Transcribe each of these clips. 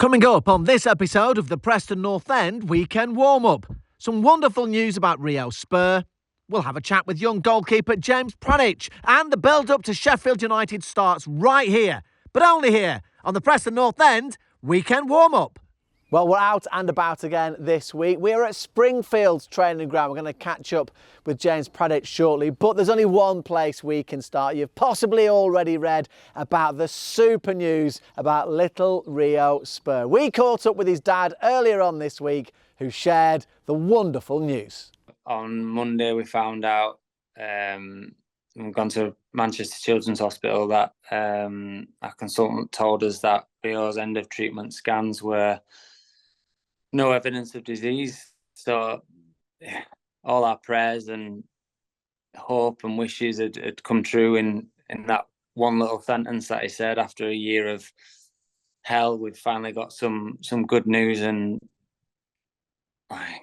Coming up on this episode of the Preston North End Weekend Warm-Up, some wonderful news about Rio Spur. We'll have a chat with young goalkeeper James Pradic, and the build-up to Sheffield United starts right here, but only here on the Preston North End Weekend Warm-Up. Well, we're out and about again this week. We're at Springfield's training ground. We're going to catch up with James Pradic shortly, but there's only one place we can start. You've possibly already read about the super news about little Rio Spur. We caught up with his dad earlier on this week, who shared the wonderful news. On Monday, we found out, we've gone to Manchester Children's Hospital, that our consultant told us that Rio's end of treatment scans were no evidence of disease. So all our prayers and hope and wishes had come true in that one little sentence that he said. After a year of hell, we've finally got some good news, and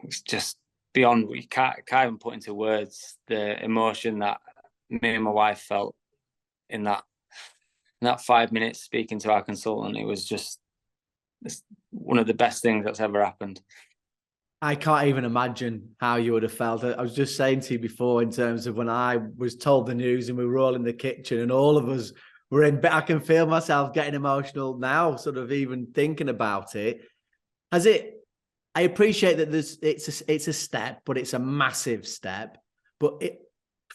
it's just beyond what you can't even put into words the emotion that me and my wife felt in that 5 minutes speaking to our consultant. It was just one of the best things that's ever happened. I can't even imagine how you would have felt. I was just saying to you before, in terms of when I was told the news and we were all in the kitchen and all of us were in bed, I can feel myself getting emotional now, sort of even thinking about it. I appreciate that it's a step, but it's a massive step. But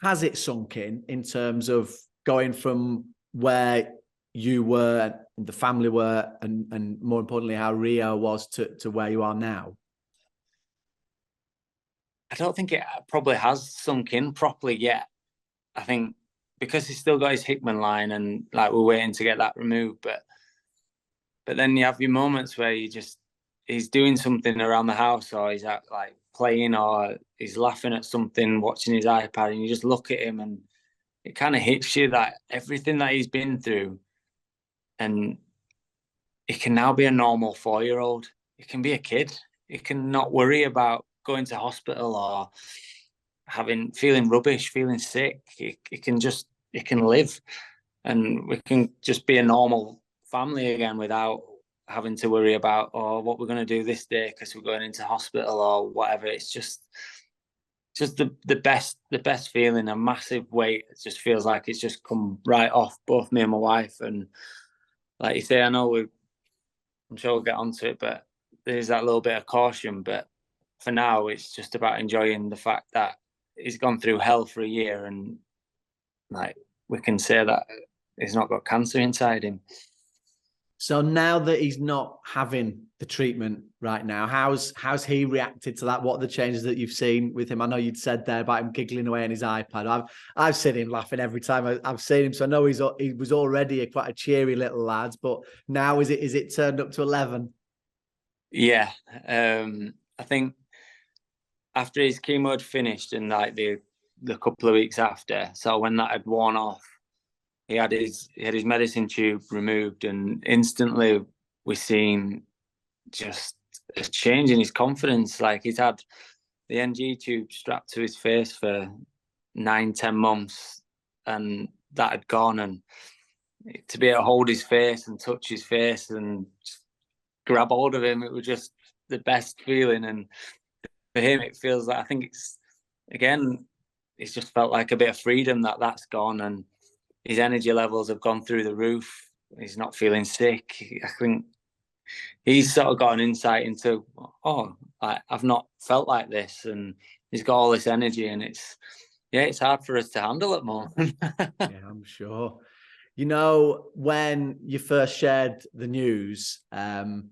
has it sunk in terms of going from where you were and the family were, and more importantly, how Rio was to where you are now? I don't think it probably has sunk in properly yet. I think because he's still got his Hickman line and we're waiting to get that removed. But then you have your moments where he's doing something around the house, or he's out playing, or he's laughing at something, watching his iPad, and you just look at him and it kind of hits you that everything that he's been through, and he can now be a normal 4-year-old. He can be a kid. He can not worry about going to hospital or feeling rubbish, feeling sick. He can live, and we can just be a normal family again without having to worry about what we're going to do this day because we're going into hospital or whatever. It's just the best feeling, a massive weight. It just feels like it's just come right off both me and my wife. And like you say, I know I'm sure we'll get onto it, but there's that little bit of caution. But for now, it's just about enjoying the fact that he's gone through hell for a year, and we can say that he's not got cancer inside him. So now that he's not having the treatment right now, how's he reacted to that? What are the changes that you've seen with him? I know you'd said there about him giggling away on his iPad. I've seen him laughing every time I've seen him, so I know he was already quite a cheery little lad. But now is it turned up to 11? Yeah, I think after his chemo had finished and the couple of weeks after, so when that had worn off, he had his medicine tube removed, and instantly we seen just a change in his confidence. He's had the NG tube strapped to his face for 9-10 months, and that had gone, and to be able to hold his face and touch his face and grab hold of him, it was just the best feeling. And for him, it feels like, I think it's just felt like a bit of freedom that's gone, and his energy levels have gone through the roof. He's not feeling sick. I think he's sort of got an insight into, I've not felt like this, and he's got all this energy, and it's hard for us to handle at the moment. Yeah, I'm sure. You know, when you first shared the news, and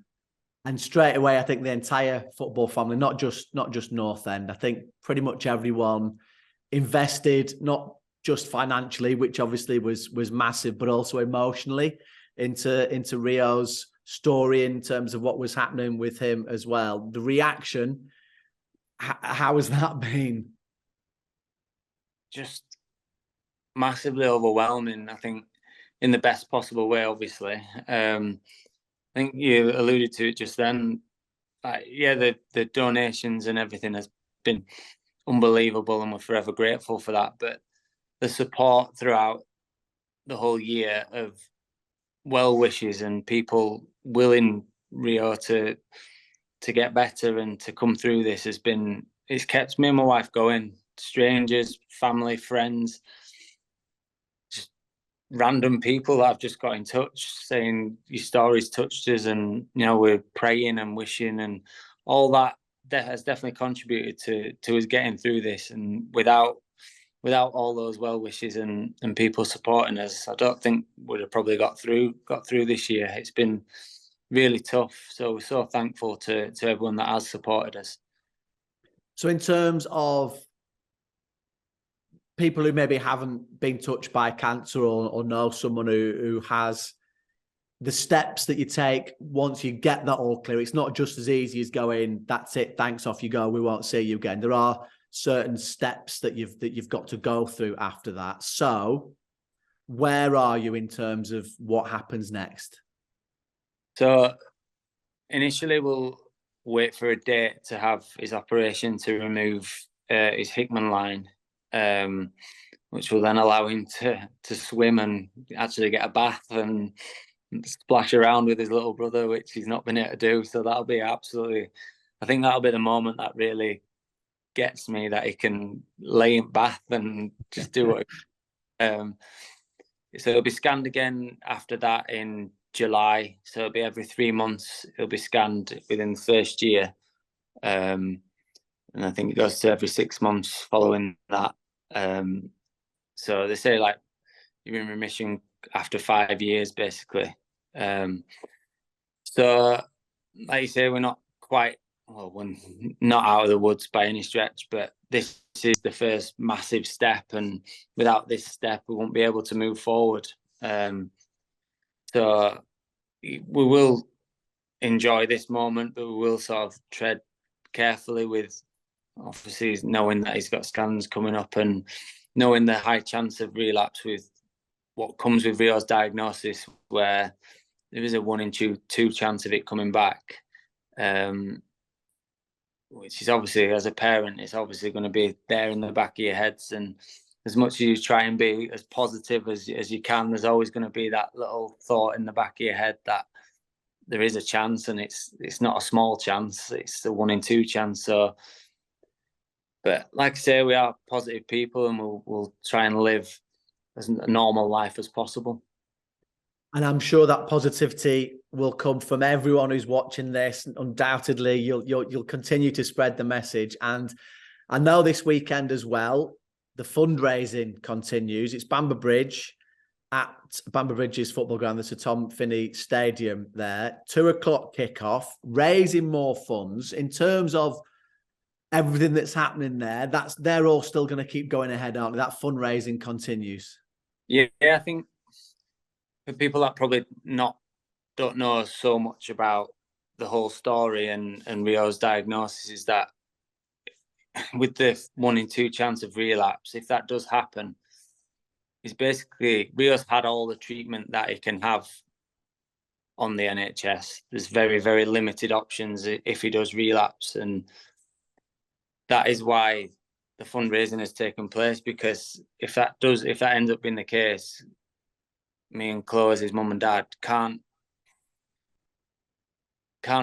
straight away, I think the entire football family, not just North End, I think pretty much everyone invested, not just financially, which obviously was massive, but also emotionally into Rio's story in terms of what was happening with him as well. The reaction, how has that been? Just massively overwhelming, I think, in the best possible way, obviously. I think you alluded to it just then. The donations and everything has been unbelievable, and we're forever grateful for that. But the support throughout the whole year of well wishes and people willing Rio to get better and to come through this it's kept me and my wife going. Strangers, family, friends, just random people that have just got in touch saying your stories touched us, and we're praying and wishing, and all that has definitely contributed to us getting through this. And without all those well wishes and people supporting us, I don't think we'd have probably got through this year. It's been really tough. So we're so thankful to everyone that has supported us. So in terms of people who maybe haven't been touched by cancer or know someone who has, the steps that you take once you get that all clear, it's not just as easy as going, that's it, thanks, off you go, we won't see you again. There are certain steps that you've got to go through after that. So where are you in terms of what happens next? So initially we'll wait for a date to have his operation to remove his Hickman line, which will then allow him to swim and actually get a bath and splash around with his little brother, which he's not been able to do. So that'll be I think that'll be the moment that really gets me, that he can lay in bath and just do what so it'll be scanned again after that in July. So it'll be every 3 months. It'll be scanned within the first year. And I think it goes to every 6 months following that. So they say like you're in remission after 5 years, basically. So like you say, we're not quite, we're not out of the woods by any stretch, but this is the first massive step, and without this step, we won't be able to move forward. So we will enjoy this moment, but we will sort of tread carefully, with obviously knowing that he's got scans coming up and knowing the high chance of relapse with what comes with Rio's diagnosis, where there is a 1 in 2 chance of it coming back. Which is obviously, as a parent, it's obviously going to be there in the back of your heads. And as much as you try and be as positive as you can, there's always going to be that little thought in the back of your head that there is a chance, and it's not a small chance. It's a 1 in 2 chance. So, but like I say, we are positive people, and we'll try and live as a normal life as possible. And I'm sure that positivity will come from everyone who's watching this. Undoubtedly, you'll continue to spread the message. And I know this weekend as well, the fundraising continues. It's Bamber Bridge, at Bamber Bridge's football ground. There's a Tom Finney Stadium there. 2 o'clock kickoff, raising more funds. In terms of everything that's happening there, they're all still going to keep going ahead, aren't they? That fundraising continues. Yeah, I think for people that probably don't know so much about the whole story and Rio's diagnosis, is that with the 1 in 2 chance of relapse, if that does happen, is basically Rio's had all the treatment that he can have on the NHS. There's very, very limited options if he does relapse, and that is why the fundraising has taken place, because if that ends up being the case, me and Chloe, his mum and dad, can't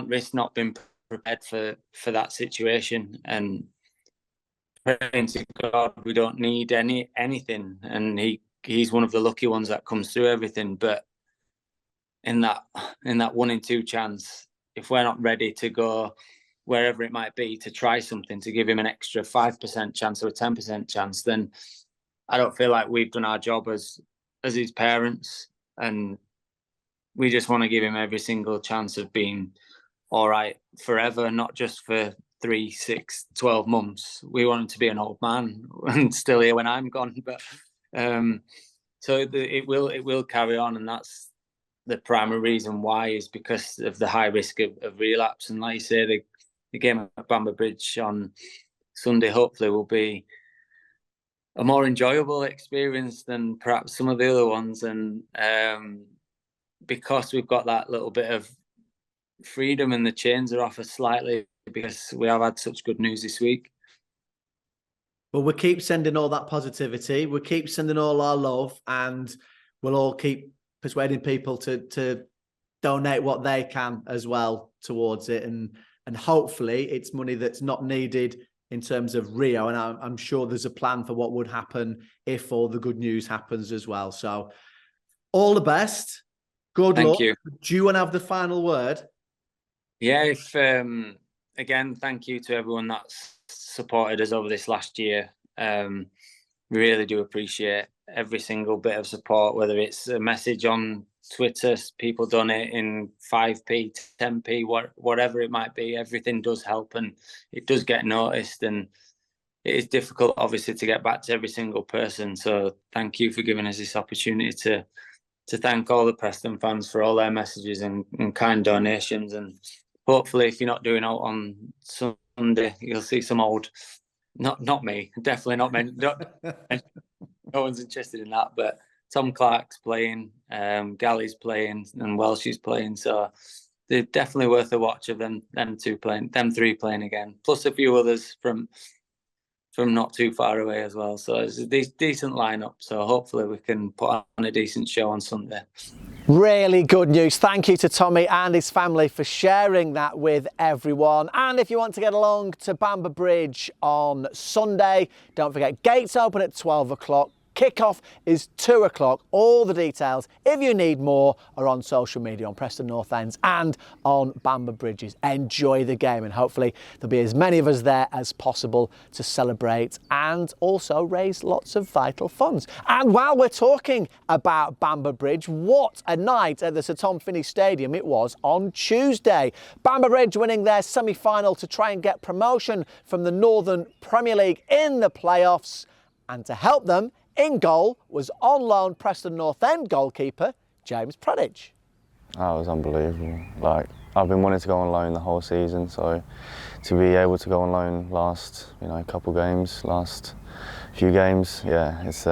risk not being prepared for that situation, and praying to God we don't need anything, and he's one of the lucky ones that comes through everything. But in that 1 in 2 chance, if we're not ready to go wherever it might be to try something to give him an extra 5% chance or a 10% chance, then I don't feel like we've done our job as his parents. And we just want to give him every single chance of being all right forever, not just for 3, 6, 12 months. We want him to be an old man and still here when I'm gone. But so it will carry on, and that's the primary reason why, is because of the high risk of relapse. And like you say, the game at Bamber Bridge on Sunday hopefully will be a more enjoyable experience than perhaps some of the other ones. And because we've got that little bit of freedom and the chains are off us slightly, because we have had such good news this week. Well, we'll keep sending all that positivity. We'll keep sending all our love, and we'll all keep persuading people to donate what they can as well towards it, and hopefully it's money that's not needed in terms of Rio, and I'm sure there's a plan for what would happen if all the good news happens as well. So all the best, good luck. Thank you. Do you want to have the final word? Yeah, if again, thank you to everyone that's supported us over this last year. We really do appreciate every single bit of support, whether it's a message on Twitter, people donating 5p, 10p, whatever it might be. Everything does help, and it does get noticed, and it is difficult, obviously, to get back to every single person. So thank you for giving us this opportunity to thank all the Preston fans for all their messages and kind donations. And hopefully, if you're not doing out on Sunday, you'll see some old, not me, definitely not me. No one's interested in that, but Tom Clark's playing, Galley's playing, and Welsh is playing. So they're definitely worth a watch of them three playing again. Plus a few others from not too far away as well. So it's a decent lineup. So hopefully we can put on a decent show on Sunday. Really good news. Thank you to Tommy and his family for sharing that with everyone. And if you want to get along to Bamber Bridge on Sunday, don't forget, gates open at 12 o'clock. Kickoff is 2 o'clock. All the details, if you need more, are on social media, on Preston North Ends and on Bamber Bridges. Enjoy the game, and hopefully there'll be as many of us there as possible to celebrate and also raise lots of vital funds. And while we're talking about Bamber Bridge, what a night at the Sir Tom Finney Stadium it was on Tuesday. Bamber Bridge winning their semi-final to try and get promotion from the Northern Premier League in the playoffs, and to help them, in goal was on loan Preston North End goalkeeper James Pradic. That was unbelievable. Like, I've been wanting to go on loan the whole season, so to be able to go on loan last few games, yeah, it's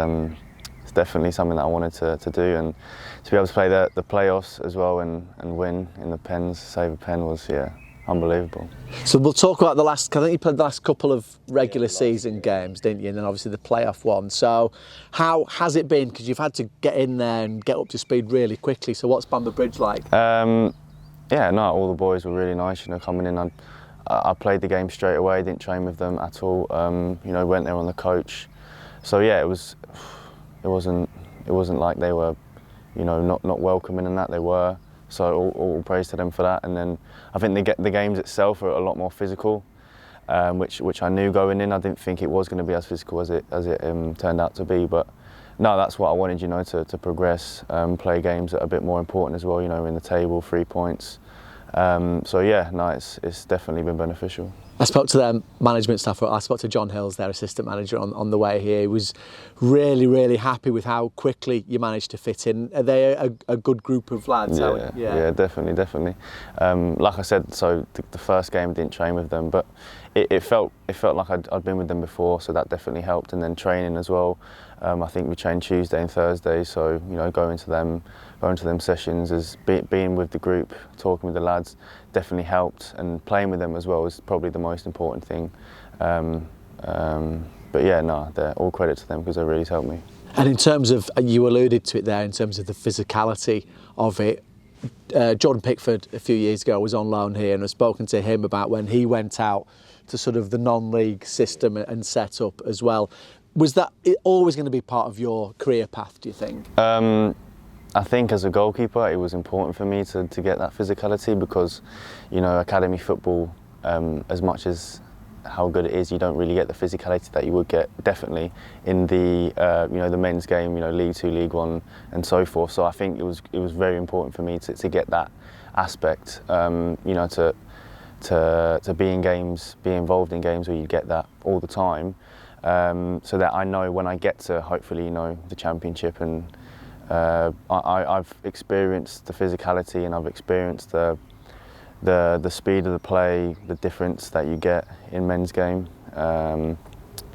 definitely something that I wanted to do, and to be able to play the playoffs as well and win in the pens, save a pen, was, yeah, unbelievable. So we'll talk about the last, I think you played the last couple of regular season games, didn't you? And then obviously the playoff one. So how has it been? Because you've had to get in there and get up to speed really quickly. So what's Bamber Bridge like? Yeah, no, all the boys were really nice, coming in. I played the game straight away, didn't train with them at all. Went there on the coach. So yeah, it wasn't like they were, not welcoming and that, they were. So all praise to them for that. And then I think the games itself are a lot more physical, which I knew going in. I didn't think it was going to be as physical as it turned out to be. But no, that's what I wanted, to progress, play games that are a bit more important as well, in the table, 3 points. So yeah, no, it's definitely been beneficial. I spoke to their management staff. I spoke to John Hills, their assistant manager, on the way here. He was really, really happy with how quickly you managed to fit in. Are they a good group of lads? Yeah, definitely. Like I said, so the first game I didn't train with them, but it felt like I'd been with them before, so that definitely helped. And then training as well. I think we trained Tuesday and Thursday, so going to them sessions, as being with the group, talking with the lads, definitely helped, and playing with them as well is probably the most important thing. But yeah, no, all credit to them because they really helped me. And in terms of, you alluded to it there, in terms of the physicality of it, Jordan Pickford a few years ago was on loan here, and I've spoken to him about when he went out to sort of the non-league system and set up as well. Was that always going to be part of your career path, do you think? I think as a goalkeeper, it was important for me to get that physicality because, academy football, as much as how good it is, you don't really get the physicality that you would get definitely in the the men's game, League 2, League 1 and so forth. So I think it was very important for me to get that aspect, to be in games, be involved in games where you get that all the time, so that I know when I get to hopefully the championship, and I've experienced the physicality, and I've experienced the speed of the play, the difference that you get in men's game.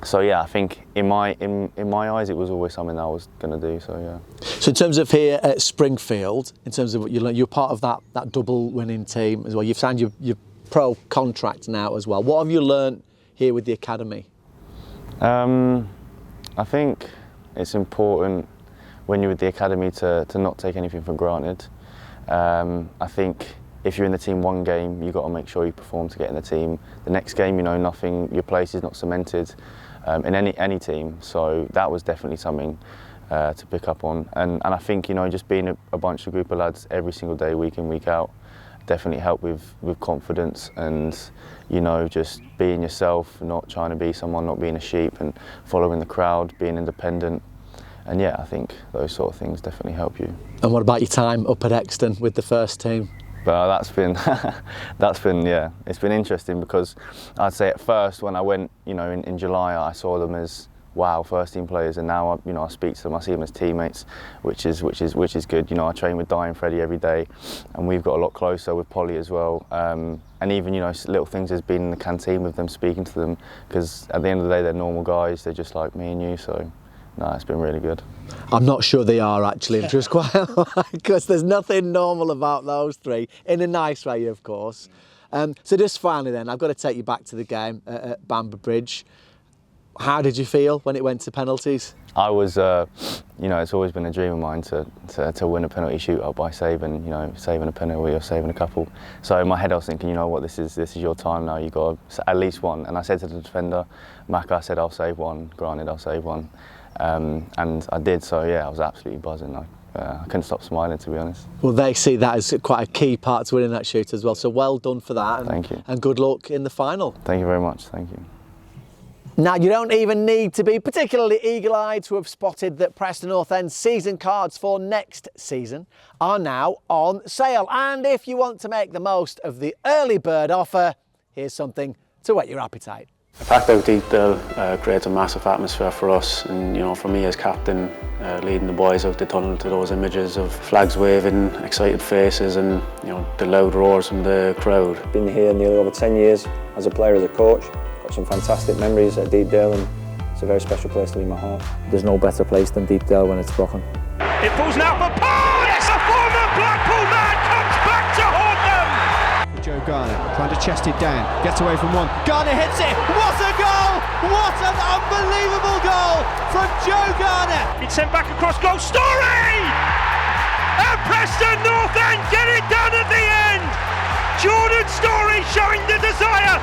So yeah, I think in my eyes, it was always something that I was going to do. So yeah. So in terms of here at Springfield, in terms of what you learned, you're part of that double winning team as well. You've signed your pro contract now as well. What have you learned here with the academy? I think it's important when you're with the academy to not take anything for granted. I think if you're in the team one game, you've got to make sure you perform to get in the team. The next game, you know, your place is not cemented in any team. So that was definitely something to pick up on. And I think, you know, just being a bunch of group of lads every single day, week in, week out, definitely helped with confidence and, you know, just being yourself, not trying to be someone, not being a sheep, and following the crowd, being independent. And yeah, I think those sort of things definitely help you. And what about your time up at Exton with the first team? But that's been yeah, it's been interesting, because I'd say at first when I went, you know, in July, I saw them as wow, first team players, and now you know, I speak to them, I see them as teammates, which is good. You know, I train with Di and Freddie every day, and we've got a lot closer with Polly as well. And even, you know, little things as being in the canteen with them, speaking to them, because at the end of the day they're normal guys, they're just like me and you. So no, it's been really good. I'm not sure they are actually, just quite because there's nothing normal about those three, in a nice way, of course. So just finally then, I've got to take you back to the game at Bamber Bridge. How did you feel when it went to penalties? I was, you know, it's always been a dream of mine to win a penalty shootout by saving a penalty or saving a couple. So in my head I was thinking, you know what, this is your time now. You got at least one. And I said to the defender, Mac, I said I'll save one. Granted, I'll save one. And I did, so yeah, I was absolutely buzzing. I couldn't stop smiling, to be honest. Well, they see that as quite a key part to winning that shoot as well, so well done for that. And, thank you. And good luck in the final. Thank you very much, thank you. Now, you don't even need to be particularly eagle-eyed to have spotted that Preston North End season cards for next season are now on sale. And if you want to make the most of the early bird offer, here's something to whet your appetite. The packed out Deepdale creates a massive atmosphere for us, and you know, for me as captain, leading the boys out the tunnel to those images of flags waving, excited faces, and you know, the loud roars from the crowd. Been here nearly over 10 years as a player, as a coach. Got some fantastic memories at Deepdale, and it's a very special place to be in my heart. There's no better place than Deepdale when it's broken. It falls now for Paul! Yes! A former Blackpool man comes back to haunt them! Joe Garner trying to chest it down, gets away from one. Garner hits it! What a goal! What an unbelievable goal from Joe Garner! It's sent back across goal. Story! And Preston North End get it done at the end! Jordan Story showing the desire!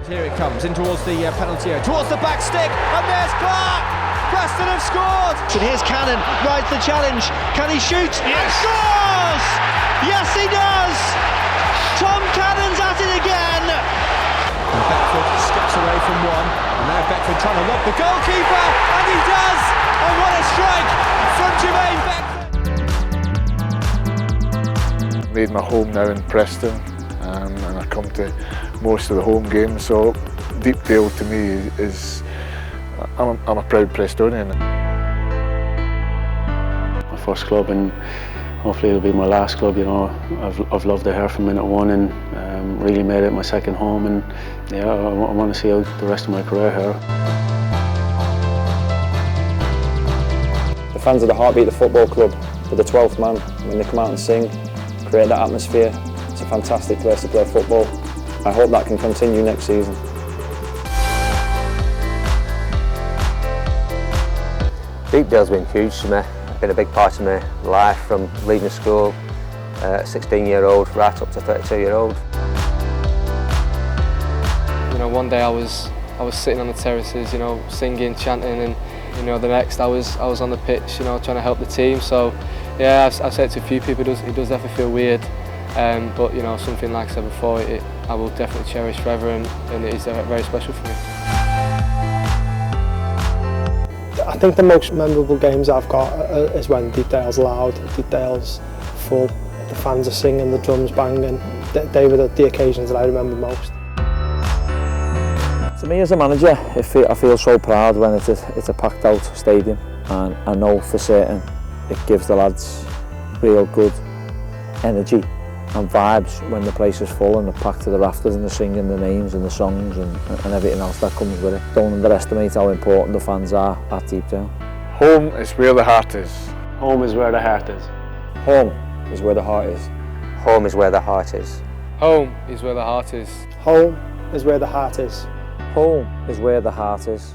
Here it comes in towards the penalty area, towards the back stick, and there's Clark! Preston have scored! And here's Cannon, rides the challenge. Can he shoot? Yes! And scores! Yes, he does! Tom Cannon's at it again! And Beckford steps away from one, and now Beckford trying to lob the goalkeeper, and he does! And what a strike from Jermaine Beckford! Made my home now in Preston, and I come to most of the home games, so Deepdale to me is, I'm a proud Prestonian. My first club, and hopefully it'll be my last club. You know, I've loved it here from minute one, and really made it my second home, and yeah, I want to see out the rest of my career here. The fans are the heartbeat of the football club. They're the 12th man. When they come out and sing, create that atmosphere, it's a fantastic place to play football. I hope that can continue next season. Deepdale's been huge to me. It's been a big part of my life, from leaving school, 16-year-old, right up to 32-year-old. You know, one day I was sitting on the terraces, you know, singing, chanting, and you know, the next I was on the pitch, you know, trying to help the team. So yeah, I've said to a few people, it does definitely feel weird, but you know, something like I said before, I will definitely cherish forever, and it is very special for me. I think the most memorable games I've got is when Deepdale's loud, Deepdale's full, the fans are singing, the drums banging. They were the occasions that I remember most. To me as a manager, I feel so proud when it's a packed out stadium, and I know for certain it gives the lads real good energy and vibes when the place is full and they're packed to the rafters and they're singing the names and the songs and everything else that comes with it. Don't underestimate how important the fans are at Deepdale. Home is where the heart is. Home is where the heart is. Home is where the heart is. Home is where the heart is. Home is where the heart is. Home is where the heart is. Home is where the heart is.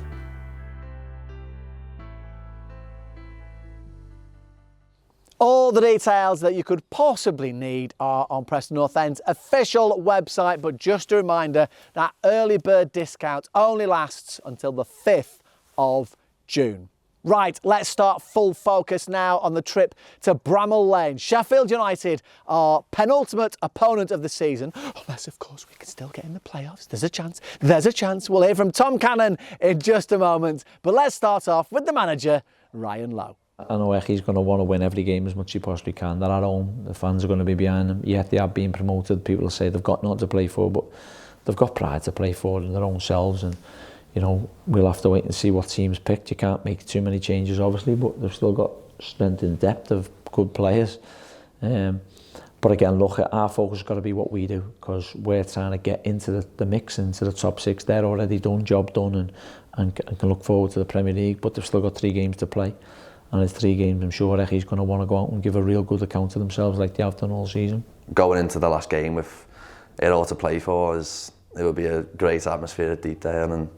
All the details that you could possibly need are on Preston North End's official website, but just a reminder that early bird discount only lasts until the 5th of June. Right, let's start full focus now on the trip to Bramall Lane. Sheffield United are penultimate opponent of the season. Unless, of course, we can still get in the playoffs. There's a chance. There's a chance. We'll hear from Tom Cannon in just a moment. But let's start off with the manager, Ryan Lowe. I know Ecky's going to want to win every game as much as he possibly can. They're at home. The fans are going to be behind them. Yet they have been promoted. People will say they've got nothing to play for, but they've got pride to play for in their own selves. And you know, we'll have to wait and see what team's picked. You can't make too many changes, obviously, but they've still got strength and depth of good players. But again, look, our focus has got to be what we do, because we're trying to get into the mix, into the top 6. They're already done, job done, and can look forward to the Premier League, but they've still got 3 games to play. And in 3 games, I'm sure Ecky's going to want to go out and give a real good account of themselves like they have done all season. Going into the last game with it all to play for, it would be a great atmosphere at Deepdale, and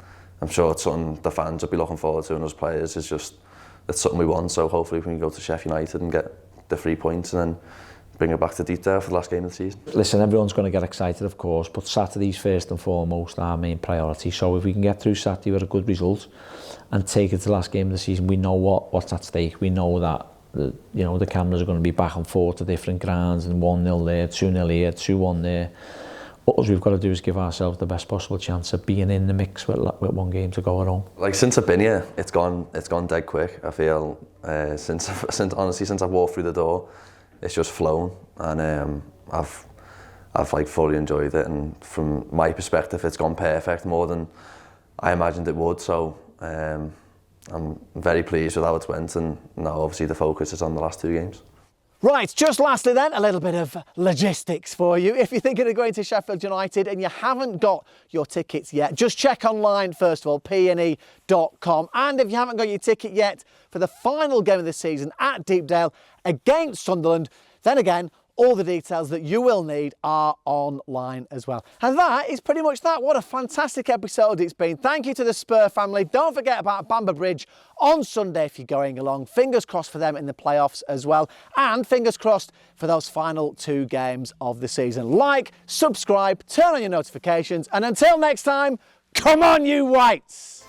I'm sure it's something the fans will be looking forward to, and us players, it's something we want. So hopefully we can go to Sheffield United and get the 3 points and then bring it back to Deepdale for the last game of the season. Listen, everyone's going to get excited, of course, but Saturday's first and foremost our main priority. So if we can get through Saturday with a good result and take it to the last game of the season, we know what's at stake. We know that the cameras are going to be back and forth to different grounds, and 1-0 there, 2-0 here, 2-1 there. What we've got to do is give ourselves the best possible chance of being in the mix with 1 game to go at home. Like, since I've been here, it's gone dead quick. I feel since I've walked through the door, it's just flown, and I've like fully enjoyed it. And from my perspective, it's gone perfect, more than I imagined it would. So I'm very pleased with how it's went, and now obviously the focus is on the last 2 games. Right, just lastly then, a little bit of logistics for you. If you're thinking of going to Sheffield United and you haven't got your tickets yet, just check online first of all, pne.com. And if you haven't got your ticket yet for the final game of the season at Deepdale against Sunderland, then again, all the details that you will need are online as well. And that is pretty much that. What a fantastic episode it's been. Thank you to the Spur family. Don't forget about Bamber Bridge on Sunday if you're going along. Fingers crossed for them in the playoffs as well. And fingers crossed for those final 2 games of the season. Like, subscribe, turn on your notifications. And until next time, come on you Whites!